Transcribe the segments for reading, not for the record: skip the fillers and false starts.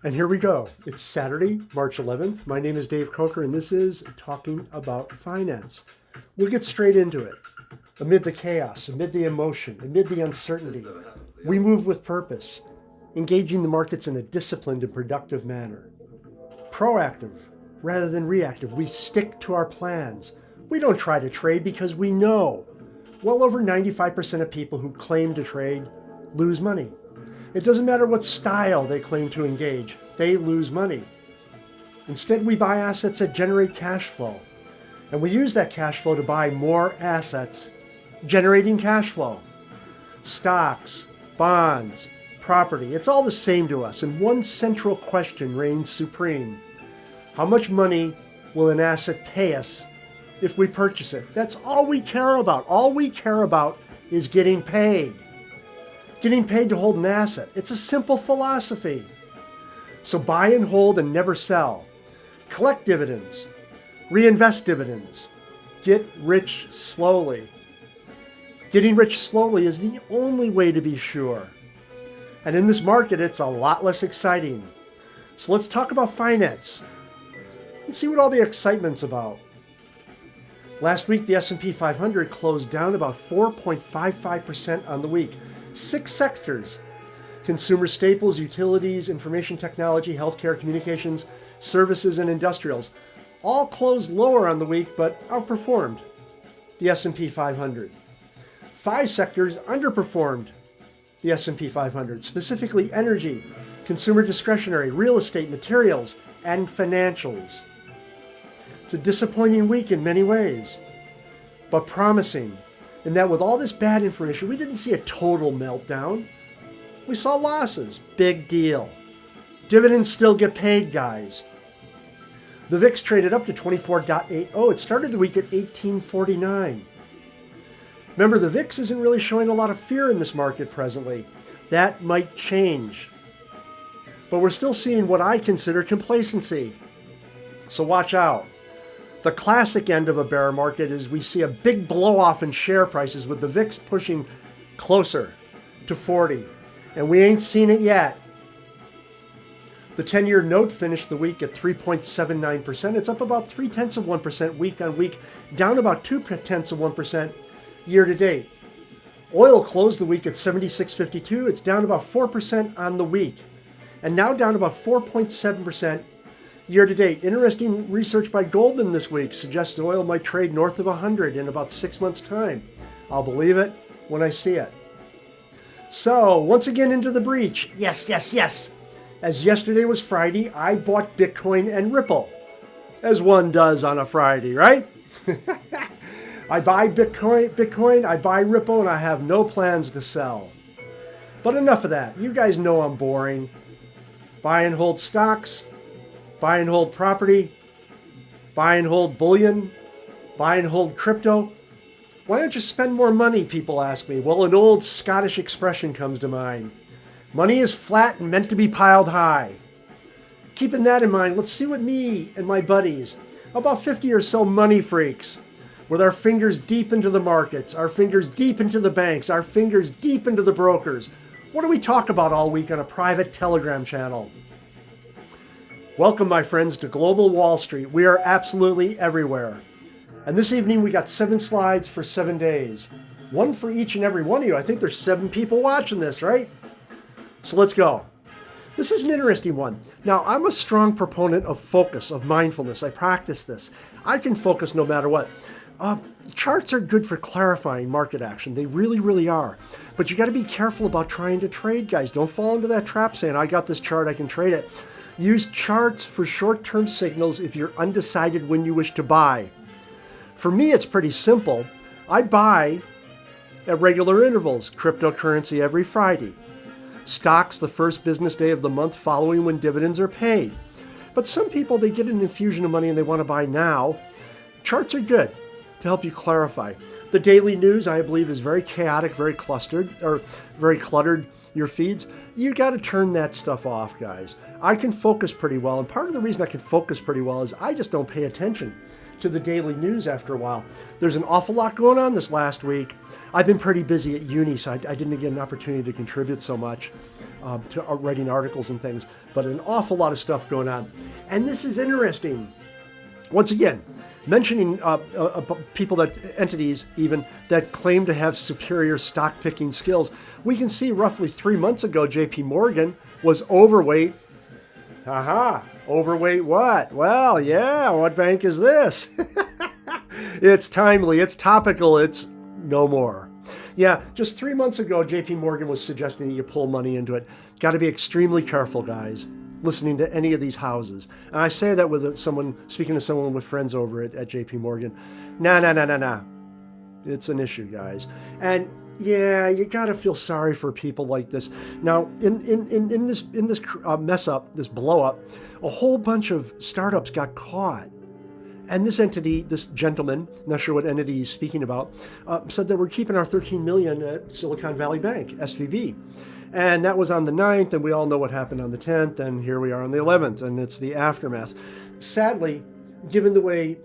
And here we go. It's Saturday, March 11th. My name is Dave Coker, and this is Talking About Finance. We'll get straight into it. Amid the chaos, amid the emotion, amid the uncertainty, we move with purpose, engaging the markets in a disciplined and productive manner. Proactive rather than reactive, we stick to our plans. We don't try to trade because we know well over 95% of people who claim to trade lose money. It doesn't matter what style they claim to engage, they lose money. Instead, we buy assets that generate cash flow, and we use that cash flow to buy more assets, generating cash flow. Stocks, bonds, property, it's all the same to us, and one central question reigns supreme. How much money will an asset pay us if we purchase it? That's all we care about. All we care about is getting paid. Getting paid to hold an asset. It's a simple philosophy. So buy and hold and never sell. Collect dividends. Reinvest dividends. Get rich slowly. Getting rich slowly is the only way to be sure. And in this market, it's a lot less exciting. So let's talk about finance and see what all the excitement's about. Last week, the S&P 500 closed down about 4.55% on the week. 6 sectors: consumer staples, utilities, information technology, healthcare, communications, services, and industrials, all closed lower on the week but outperformed the S&P 500. 5 sectors underperformed the S&P 500, specifically energy, consumer discretionary, real estate, materials, and financials. It's a disappointing week in many ways, but promising in that with all this bad information, we didn't see a total meltdown. We saw losses. Big deal. Dividends still get paid, guys. The VIX traded up to 24.80. It started the week at 1849. Remember, the VIX isn't really showing a lot of fear in this market presently. That might change. But we're still seeing what I consider complacency. So watch out. The classic end of a bear market is we see a big blow-off in share prices with the VIX pushing closer to 40. And we ain't seen it yet. The 10-year note finished the week at 3.79%. It's up about 0.3% week on week, down about 0.2% year to date. Oil closed the week at 76.52. It's down about 4% on the week, and now down about 4.7% year to date. Interesting research by Goldman this week suggests oil might trade north of 100 in about 6 months' time. I'll believe it when I see it. So, once again into the breach. Yes. As yesterday was Friday, I bought Bitcoin and Ripple, as one does on a Friday, right? I buy Bitcoin, I buy Ripple, and I have no plans to sell. But enough of that. You guys know I'm boring. Buy and hold stocks. Buy and hold property, buy and hold bullion, buy and hold crypto. Why don't you spend more money, people ask me. Well, an old Scottish expression comes to mind. Money is flat and meant to be piled high. Keeping that in mind, let's see what me and my buddies, about 50 or so money freaks, with our fingers deep into the markets, our fingers deep into the banks, our fingers deep into the brokers. What do we talk about all week on a private Telegram channel? Welcome, my friends, to Global Wall Street. We are absolutely everywhere. And this evening, we got 7 slides for 7 days. One for each and every one of you. I think there's 7 people watching this, right? So let's go. This is an interesting one. Now, I'm a strong proponent of focus, of mindfulness. I practice this. I can focus no matter what. Charts are good for clarifying market action. They really, really are. But you got to be careful about trying to trade, guys. Don't fall into that trap saying, I got this chart, I can trade it. Use charts for short-term signals if you're undecided when you wish to buy. For me, it's pretty simple. I buy at regular intervals, cryptocurrency every Friday. Stocks the first business day of the month following when dividends are paid. But some people, they get an infusion of money and they want to buy now. Charts are good to help you clarify. The daily news, I believe, is very chaotic, very cluttered, your feeds. You got to turn that stuff off, guys. I can focus pretty well, and part of the reason I can focus pretty well is I just don't pay attention to the daily news after a while. There's an awful lot going on this last week. I've been pretty busy at uni, so I didn't get an opportunity to contribute so much. to writing articles and things, but an awful lot of stuff going on. And this is interesting. Once again, mentioning people entities even that claim to have superior stock picking skills. We can see roughly 3 months ago, JP Morgan was overweight. Overweight what? Well, yeah, what bank is this? It's timely, it's topical, it's no more. Yeah, just 3 months ago, JP Morgan was suggesting that you pull money into it. Got to be extremely careful, guys, listening to any of these houses. And I say that with speaking to someone with friends over at JP Morgan. Nah. It's an issue, guys. And yeah, you got to feel sorry for people like this. Now, in this mess up, this blow up, a whole bunch of startups got caught. And this entity, this gentleman, not sure what entity he's speaking about, said that we're keeping our $13 million at Silicon Valley Bank, SVB. And that was on the 9th, and we all know what happened on the 10th, and here we are on the 11th, and it's the aftermath. Sadly, given the way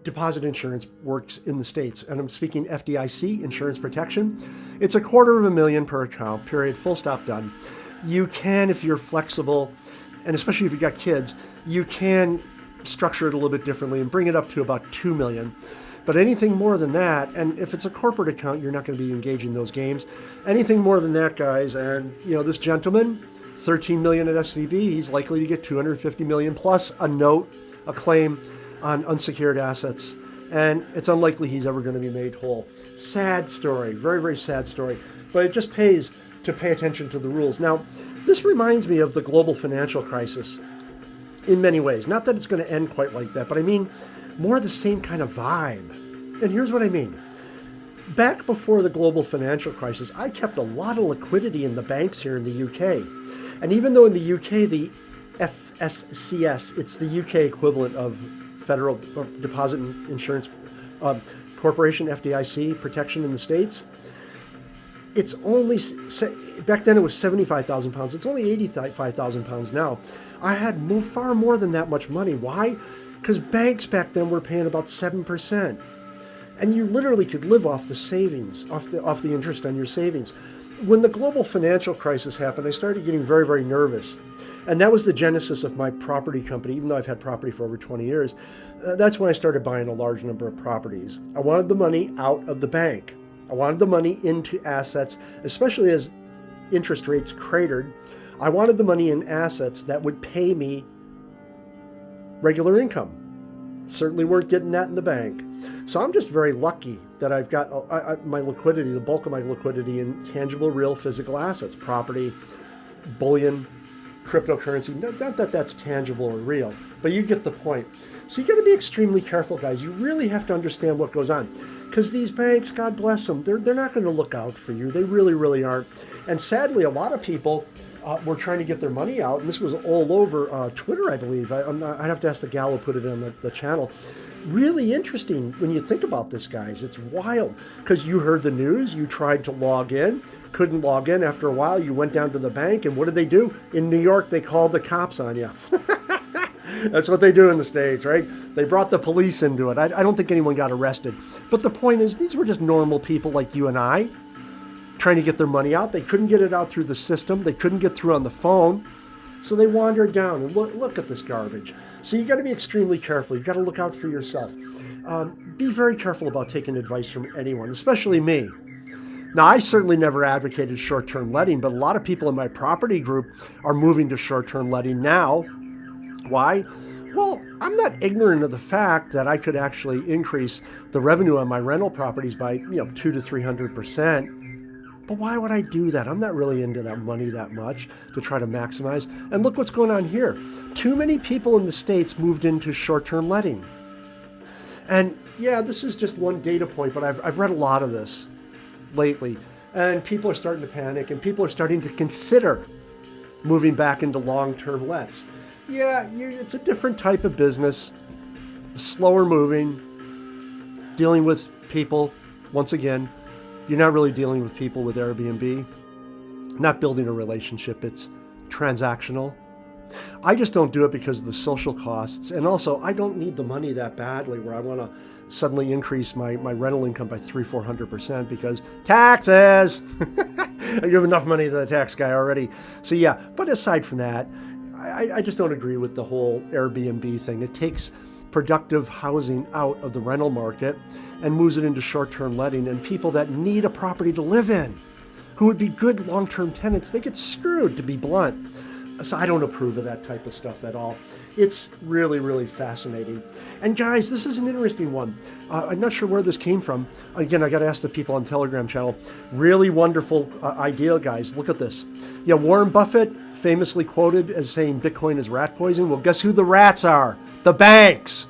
deposit insurance works in the States, and I'm speaking FDIC, insurance protection, it's $250,000 per account, period, full stop, done. You can, if you're flexible, and especially if you've got kids, you can structure it a little bit differently and bring it up to about $2 million. But anything more than that, and if it's a corporate account, you're not going to be engaging in those games. Anything more than that, guys, and this gentleman, $13 million at SVB, he's likely to get $250 million plus a note, a claim on unsecured assets. And it's unlikely he's ever going to be made whole. Sad story, very, very sad story. But it just pays to pay attention to the rules. Now, this reminds me of the global financial crisis in many ways. Not that it's going to end quite like that, but I mean more the same kind of vibe. And here's what I mean. Back before the global financial crisis, I kept a lot of liquidity in the banks here in the UK. And even though in the UK, the FSCS, it's the UK equivalent of Federal Deposit Insurance Corporation, FDIC, protection in the States, it's only, back then it was 75,000 pounds. It's only 85,000 pounds now. I had far more than that much money. Why? Because banks back then were paying about 7%. And you literally could live off the savings, off the interest on your savings. When the global financial crisis happened, I started getting very, very nervous. And that was the genesis of my property company, even though I've had property for over 20 years. That's when I started buying a large number of properties. I wanted the money out of the bank. I wanted the money into assets, especially as interest rates cratered. I wanted the money in assets that would pay me regular income. Certainly weren't getting that in the bank. So I'm just very lucky that I've got my liquidity, the bulk of my liquidity in tangible, real, physical assets, property, bullion, cryptocurrency. Not that that's tangible or real, but you get the point. So you got to be extremely careful, guys. You really have to understand what goes on. Because these banks, God bless them, they're not going to look out for you. They really, really aren't. And sadly, a lot of people were trying to get their money out. And this was all over Twitter, I believe. I'd have to ask the gal who put it on the channel. Really interesting when you think about this, guys. It's wild. Because you heard the news, you tried to log in, couldn't log in. After a while, you went down to the bank, and what did they do? In New York, they called the cops on you. That's what they do in the States, right? They brought the police into it. I don't think anyone got arrested. But the point is, these were just normal people like you and I trying to get their money out. They couldn't get it out through the system. They couldn't get through on the phone. So they wandered down and look at this garbage. So you got to be extremely careful. You got to look out for yourself. Be very careful about taking advice from anyone, especially me. Now, I certainly never advocated short-term letting, but a lot of people in my property group are moving to short-term letting now. Why? Well, I'm not ignorant of the fact that I could actually increase the revenue on my rental properties by 200 to 300%. But why would I do that? I'm not really into that money that much to try to maximize. And look what's going on here. Too many people in the States moved into short-term letting. And yeah, this is just one data point, but I've read a lot of this lately. And people are starting to panic, and people are starting to consider moving back into long-term lets. Yeah, it's a different type of business, slower moving, dealing with people. Once again, you're not really dealing with people with Airbnb, not building a relationship. It's transactional. I just don't do it because of the social costs. And also, I don't need the money that badly where I want to suddenly increase my rental income by 300-400% because taxes. I give enough money to the tax guy already. So yeah, but aside from that, I just don't agree with the whole Airbnb thing. It takes productive housing out of the rental market and moves it into short-term letting, and people that need a property to live in, who would be good long-term tenants, they get screwed, to be blunt. So I don't approve of that type of stuff at all. It's really, really fascinating. And guys, this is an interesting one. I'm not sure where this came from. Again, I got to ask the people on Telegram channel. Really wonderful idea, guys. Look at this. Yeah, Warren Buffett famously quoted as saying Bitcoin is rat poison. Well, guess who the rats are? The banks.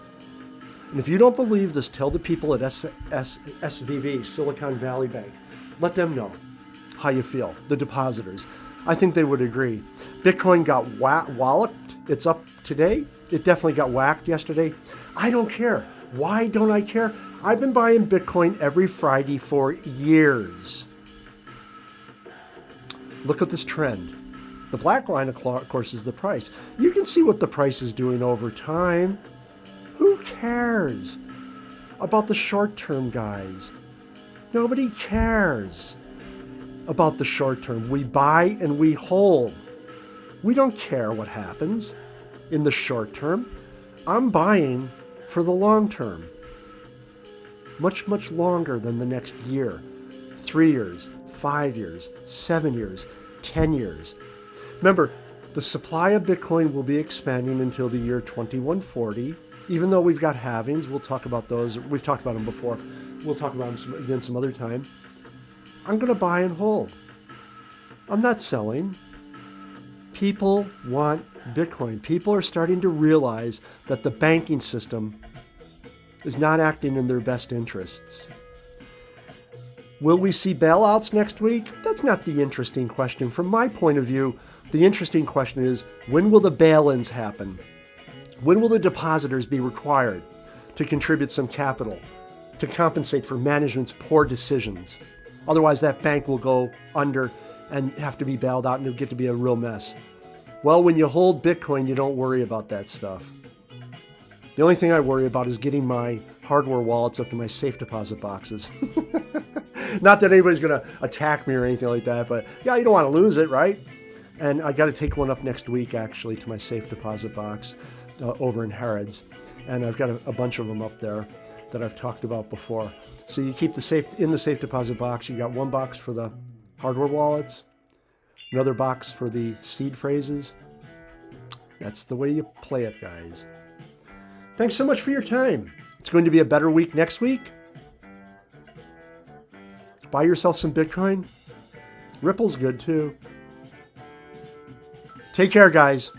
And if you don't believe this, tell the people at SVB, Silicon Valley Bank. Let them know how you feel, the depositors. I think they would agree. Bitcoin got walloped. It's up today. It definitely got whacked yesterday. I don't care. Why don't I care? I've been buying Bitcoin every Friday for years. Look at this trend. The black line, of course, is the price. You can see what the price is doing over time. Who cares about the short term, guys? Nobody cares about the short term. We buy and we hold. We don't care what happens in the short term. I'm buying for the long term. Much, much longer than the next year. 3 years, 5 years, 7 years, 10 years. Remember, the supply of Bitcoin will be expanding until the year 2140. Even though we've got halvings, we'll talk about those. We've talked about them before. We'll talk about them again some other time. I'm going to buy and hold. I'm not selling. People want Bitcoin. People are starting to realize that the banking system is not acting in their best interests. Will we see bailouts next week? That's not the interesting question. From my point of view, the interesting question is, when will the bail-ins happen? When will the depositors be required to contribute some capital to compensate for management's poor decisions? Otherwise, that bank will go under and have to be bailed out, and it'll get to be a real mess. Well, when you hold Bitcoin, you don't worry about that stuff. The only thing I worry about is getting my hardware wallets up to my safe deposit boxes. Not that anybody's going to attack me or anything like that, but yeah, you don't want to lose it, right? And I got to take one up next week, actually, to my safe deposit box over in Harrods. And I've got a bunch of them up there that I've talked about before. So you keep the safe deposit box. You got one box for the hardware wallets, another box for the seed phrases. That's the way you play it, guys. Thanks so much for your time. It's going to be a better week next week. Buy yourself some Bitcoin. Ripple's good too. Take care, guys.